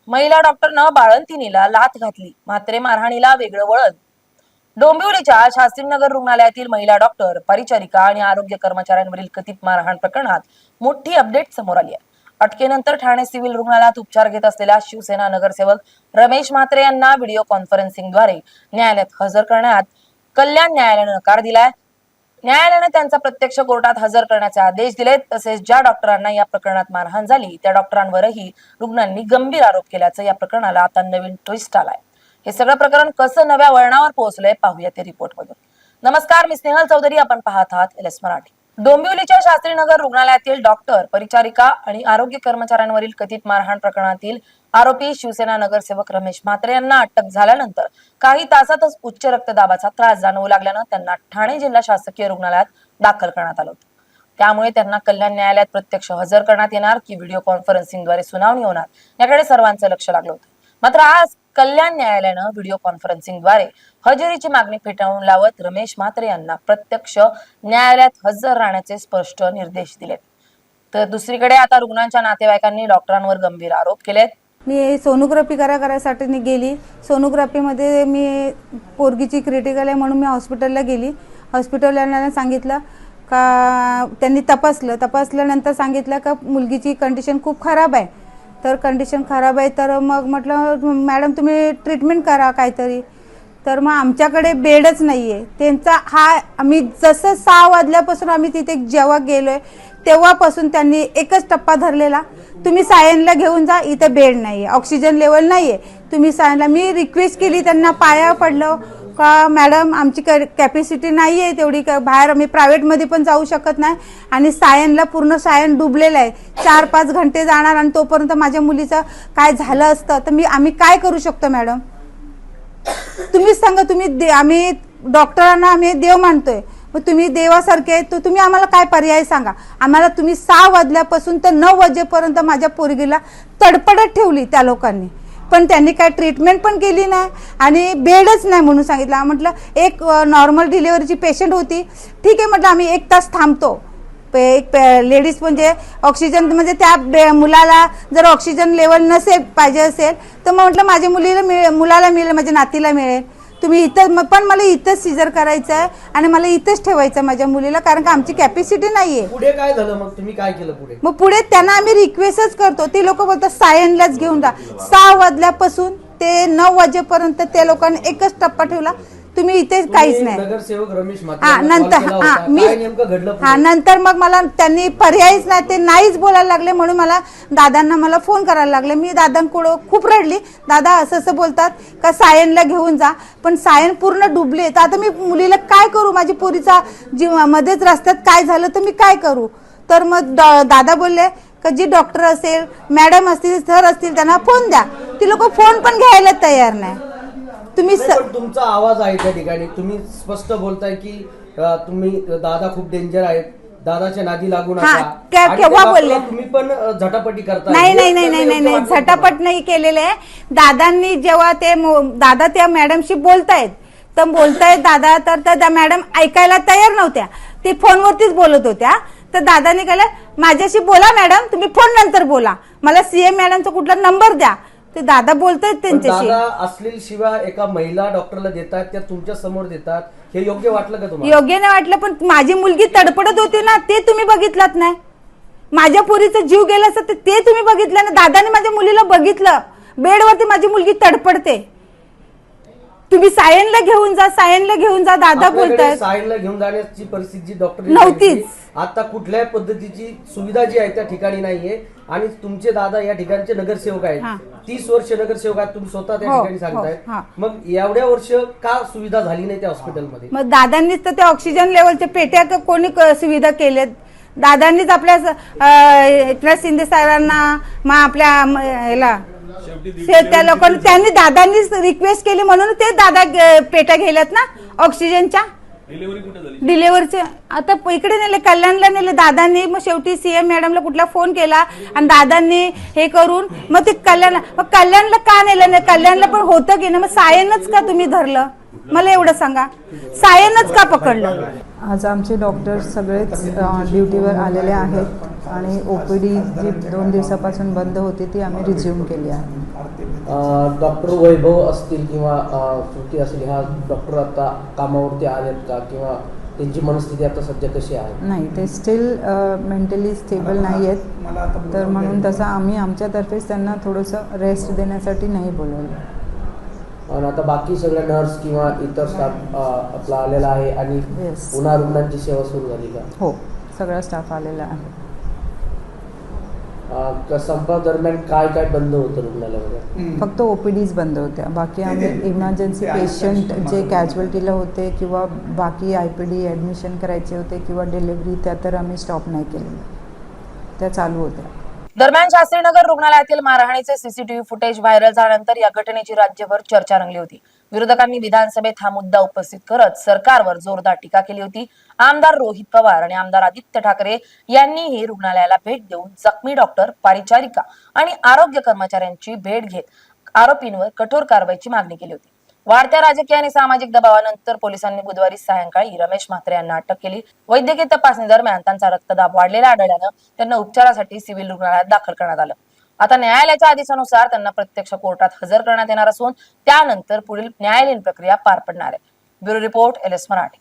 महिला डॉक्टरनं बाळंतिणीला लाथ घातली, मात्र मारहाणीला वेगळं वळण. डोंबिवलीच्या शास्त्रीनगर रुग्णालयातील महिला डॉक्टर, परिचारिका आणि आरोग्य कर्मचाऱ्यांवरील कथित मारहाण प्रकरणात मोठी अपडेट समोर आली आहे. अटकेनंतर ठाणे सिव्हिल रुग्णालयात उपचार घेत असलेल्या शिवसेना नगरसेवक रमेश म्हात्रे यांना व्हिडिओ कॉन्फरन्सिंगद्वारे न्यायालयात हजर करण्यात कल्याण न्यायालयाने नकार दिलाय. न्यायालयाने त्यांचा प्रत्यक्ष कोर्टात हजर करण्याचे आदेश दिलेत. तसेच ज्या डॉक्टरांना या प्रकरणात मारहाण झाली त्या डॉक्टरांवरही रुग्णांनी गंभीर आरोप केल्याचं या प्रकरणाला आता नवीन ट्विस्ट आलाय. हे सगळं प्रकरण कसं नव्या वळणावर पोहोचलंय पाहूया ते रिपोर्ट मधून. नमस्कार, मी स्नेहल चौधरी, आपण पाहत आहात LS मराठी. डोंबिवलीच्या शास्त्रीनगर रुग्णालयातील डॉक्टर, परिचारिका आणि आरोग्य कर्मचाऱ्यांवरील कथित मारहाण प्रकरणातील आरोपी शिवसेना नगरसेवक रमेश म्हात्रे यांना अटक झाल्यानंतर काही तासातच उच्च रक्तदाबाचा त्रास जाणवू लागल्यानं त्यांना ठाणे जिल्हा शासकीय रुग्णालयात दाखल करण्यात आलं होतं. त्यामुळे त्यांना कल्याण न्यायालयात प्रत्यक्ष हजर करण्यात येणार की व्हिडिओ कॉन्फरन्सिंगद्वारे सुनावणी होणार याकडे सर्वांचं लक्ष लागलं होतं. मात्र आज कल्याण न्यायालयानं व्हिडिओ कॉन्फरन्सिंगद्वारे हजेरीची मागणी फेटाळून लावत रमेश म्हात्रे यांना प्रत्यक्ष न्यायालयात हजर राहण्याचे स्पष्ट निर्देश दिलेत. तर दुसरीकडे आता रुग्णांच्या नातेवाईकांनी डॉक्टरांवर गंभीर आरोप केलेत. मी सोनोग्राफी करायसाठी गेली. सोनोग्राफीमध्ये मी पोरगीची क्रिटिकल आहे म्हणून मी हॉस्पिटलला गेली. हॉस्पिटलला सांगितलं का त्यांनी तपासल्यानंतर सांगितलं का मुलगीची कंडिशन खूप खराब आहे. तर कंडिशन खराब आहे तर मग म्हटलं मॅडम तुम्ही ट्रीटमेंट करा काहीतरी. तर मग आमच्याकडे बेडच नाही आहे. त्यांचा आम्ही जसं 6 वाजल्यापासून आम्ही तिथे जेव्हा गेलोय तेव्हापासून त्यांनी एकच टप्पा धरलेला, तुम्ही सायनला घेऊन जा, इथे बेड नाही आहे, ऑक्सिजन लेवल नाही आहे, तुम्ही सायनला. मी रिक्वेस्ट केली, त्यांना पाया पडलो का मॅडम आमची कॅपॅसिटी नाही आहे तेवढी, बाहेर आम्ही प्रायव्हेटमध्ये पण जाऊ शकत नाही आणि सायनला पूर्ण सायन डुबलेलं आहे. 4-5 घंटे जाणार आणि तोपर्यंत माझ्या मुलीचं काय झालं असतं तर आम्ही काय करू शकतो मॅडम? तुम्हीच सांगा. आम्ही डॉक्टरांना आम्ही देव मानतोय, मग तुम्ही देवासारखे तर तुम्ही आम्हाला काय पर्याय सांगा. आम्हाला तुम्ही 6 वाजल्यापासून तर 9 वाजेपर्यंत माझ्या पोरगीला तडपडत ठेवली त्या लोकांनी, पण त्यांनी काय ट्रीटमेंट पण केली नाही आणि बेडच नाही म्हणून सांगितलं. म्हटलं एक नॉर्मल डिलिव्हरीची पेशंट होती, ठीक आहे म्हटलं आम्ही 1 तास थांबतो. एक लेडीज म्हणजे ऑक्सिजन म्हणजे त्या मुलाला जर ऑक्सिजन लेवल नसेल पाहिजे असेल तर मग म्हटलं माझ्या मुलाला मिळेल, माझ्या नातीला मिळेल. तुम्ही इथं पण मला इथंच सीजर करायचं आहे आणि मला इथंच ठेवायचं आहे माझ्या मुलीला, कारण का आमची कॅपॅसिटी नाहीये. पुढे काय झालं मग? तुम्ही काय केलं पुढे? मग पुढे त्यांना आम्ही रिक्वेस्टच करतो. ते लोक बोलतात सायनलाच घेऊन जा. 6 वाजल्यापासून ते 9 वाजेपर्यंत त्या लोकांनी एकच टप्पा ठेवला, तुम्ही इथे काहीच नाही. नगरसेवक रमेश नंतर मग मला त्यांनी पर्यायच नाही, ते नाहीच बोलायला लागले म्हणून दादांना मला फोन करायला लागले. मी दादांकडे खूप रडली. दादा असं बोलतात का सायनला घेऊन जा, पण सायन पूर्ण डुबले तर आता मी मुलीला काय करू? माझी पोरीचा मध्येच रस्त्यात काय झालं तर मी काय करू? तर मग दादा बोलले का जी डॉक्टर असेल, मॅडम असतील, सर असतील त्यांना फोन द्या. ती लोक फोन पण घ्यायला तयार नाही. तुमचा आवाज आहे त्या ठिकाणी, तुम्ही स्पष्ट बोलताय की तुम्ही दादा खूप डेंजर आहेत, दादाच्या नादी लागू नका. केव्हा बोलले? तुम्ही पण झटापटी करता? नाही, झटापट नाही केलेले आहे. दादांनी जेव्हा दादा त्या मॅडमशी बोलतायत दादा, तर त्या मॅडम ऐकायला तयार नव्हत्या, ते फोनवरतीच बोलत होत्या. तर दादाने केलं माझ्याशी बोला मॅडम, तुम्ही फोन नंतर बोला, मला CM मॅडमचा कुठला नंबर द्या. ते दादा बोलतायत त्यांच्याशी. अश्लील शिवाय एका महिला डॉक्टरला देतात, त्या तुमच्या समोर देतात, हे योग्य वाटलं का तुम्हाला? योग्य नाही वाटलं, पण माझी मुलगी तडपडत होती ना, ते तुम्ही बघितलात नाही. माझ्या पोरीचा जीव गेला असं ते तुम्ही बघितलं ना. दादाने माझ्या मुलीला बघितलं, बेडवरती माझी मुलगी तडपडते. तुम्ही सायनला घेऊन जा दादा बोलतायत. सायनला घेऊन जाण्याची परिस्थिती डॉक्टर नव्हतीच. आता कुठल्याही पद्धतीची सुविधा जी आहे त्या ठिकाणी नाहीये आणि तुमचे दादा या ठिकाणचे नगरसेवक आहेत, 30 वर्ष नगरसेवक आहेत, तुम्ही स्वतः त्या ठिकाणी सांगतायत. मग एवढ्या वर्ष का सुविधा झाली नाही त्या हॉस्पिटलमध्ये? मग दादांनीच तर त्या ऑक्सिजन लेवलच्या पेट्या कोणी सुविधा केल्यात. दादांनीच आपल्या एकनाथ शिंदे साहेबांना मग आपल्या ह्याला त्या लोकांनी दादांनीच रिक्वेस्ट केली म्हणून ते दादा पेट्या गेल्यात ना ऑक्सिजनच्या. डिलिव्हरीचे आता इकडे नेले, कल्याणला नेले दादांनी. मग शेवटी CM मॅडमला कुठला फोन केला आणि दादांनी हे करून मग ते कल्याणला का नेलं नाही? कल्याणला पण होतं की ना, मग सायनच का तुम्ही धरलं? मला एवढं सांगा, सायनच का पकडलं? आज आमचे डॉक्टर सगळेच ड्युटीवर आलेले आहेत आणि OPD जी 2 दिवसापासून बंद होती ती आम्ही रिझ्यूम केली आहे. डॉक्टर वैभव असतील किंवा श्रुती असतील, ह्या डॉक्टर आता कामावरती आलेत का, किंवा त्यांची मनस्थिती आता सध्या कशी आहे? नाही, ते स्टील मेंटली स्टेबल नाही आहेत, तर म्हणून तसं आम्ही आमच्यातर्फेच त्यांना थोडंसं रेस्ट देण्यासाठी नाही बोलवलं. आणि आता बाकी सगळ्या नर्स किंवा इतर स्टाफ आपला आलेला आहे आणि Yes. पुन्हा रुग्णांची सेवा सुरू झाली का? हो, सगळा स्टाफ आलेला आहे. संपादरम्यान काय काय बंद होतं रुग्णालयामध्ये? फक्त OPDs बंद होत्या. बाकी आम्ही इमर्जन्सी पेशंट जे कॅज्युअल्टीला होते किंवा बाकी IPD ॲडमिशन करायचे होते किंवा डिलिव्हरी, त्या तर आम्ही स्टॉप नाही केलेल्या, त्या चालू होत्या. दरम्यान शास्त्रीनगर रुग्णालयातील मारहाणीचे CCTV फुटेज व्हायरल झाल्यानंतर या घटनेची राज्यभर चर्चा रंगली होती. विरोधकांनी विधानसभेत हा मुद्दा उपस्थित करत सरकारवर जोरदार टीका केली होती. आमदार रोहित पवार आणि आमदार आदित्य ठाकरे यांनीही रुग्णालयाला भेट देऊन जखमी डॉक्टर, परिचारिका आणि आरोग्य कर्मचाऱ्यांची भेट घेत आरोपींवर कठोर कारवाईची मागणी केली होती. वाढत्या राजकीय आणि सामाजिक दबावानंतर पोलिसांनी बुधवारी सायंकाळी रमेश म्हात्रे यांना अटक केली. वैद्यकीय तपासणी दरम्यान त्यांचा रक्तदाब वाढलेला आढळल्यानं त्यांना उपचारासाठी सिव्हिल रुग्णालयात दाखल करण्यात आलं. आता न्यायालयाच्या आदेशानुसार त्यांना प्रत्यक्ष कोर्टात हजर करण्यात येणार असून त्यानंतर पुढील न्यायालयीन प्रक्रिया पार पडणार आहे. Bureau report LS Marathi.